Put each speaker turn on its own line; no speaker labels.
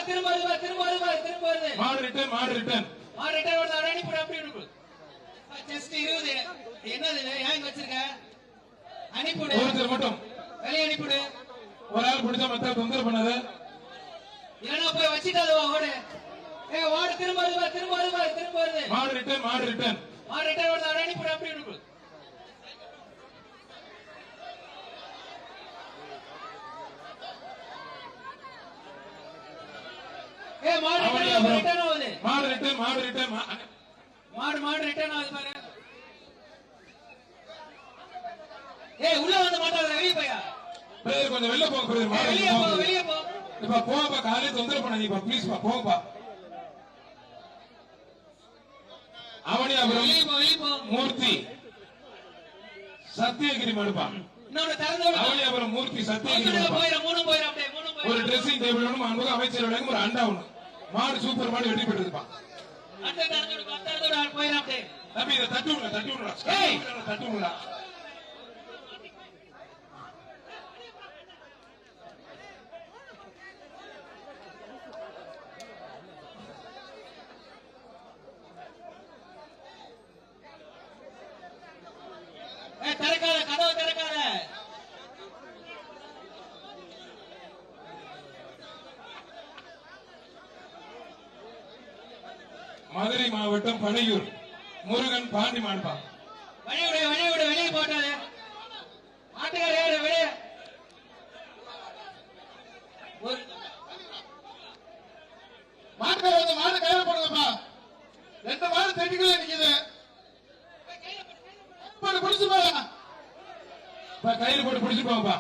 திரும்ப வருது திரும்ப வருது திரும்ப வருது.
மாடு ரிட்டர்ன்
வருது. அரணி போடு அப்படி இருக்கு. ஜஸ்ட் 20. என்னது ஏன் இங்க வச்சிருக்க? அனுப்பிடு.
ஒருத்தர் மட்டும்
வெளிய அனுப்பிடு.
ஒரு ஆள் பிடிச்சா மத்த தொந்தரவு பண்ணாத.
இல்லனா போய் வச்சிட்டாத ஓடு. ஓடு திரும்ப வருது.
மாடு ரிட்டர்ன்
வருது. அரணி போடு அப்படி இருக்கு.
மாடு ரிட்டர்ன்
ஆகுது பாரு. உள்ள வந்து மாட்டாத வெளிய போயா.
கொஞ்சம் வெளிய போங்க பிரதர்.
வெளிய போ.
இப்ப போங்கப்பா, காலையில தொந்தரவு பண்ணாதீங்கப்பா ப்ளீஸ் பா, போங்கப்பா. அவனியாபுரம்
வெளிய போ.
மூர்த்தி சத்தியகிரி மடுப்பா.
இன்னொரு திறந்து விடு.
அவனியாபுரம் மூர்த்தி சத்தியகிரி மடுப்பா.
மூணு போயிரு அப்படியே.
ஒரு ட்ரெஸ்ஸிங் டேபிள் ஒன்று, மாண்புமிகு அமைச்சர் வழங்கும் ஒரு அண்டா ஒன்று. மாடு சூப்பர் மாடு வெற்றி பெற்றதுப்பா.
அண்டா திறந்து விடு போயிரு அப்படியே.
தம்பி இத தட்டி விடுடா. தட்டி விடுடா.
திறக்காத, கதவு திறக்காத.
மதுரை மாவட்டம் பனையூர் முருகன் பாண்டி மாடுப்பா.
வெளிய வெளியே போட்டாரு. ஆட்டுக்கார ஏறு வெளியே.
மாட்டுக்கார வந்து மாடு கையில போடுங்கப்பா. 2 மாடு தட்டிக்குள்ள நிக்குது. பிடிச்சு போங்க. கையில போட்டு பிடிச்சு போங்கப்பா.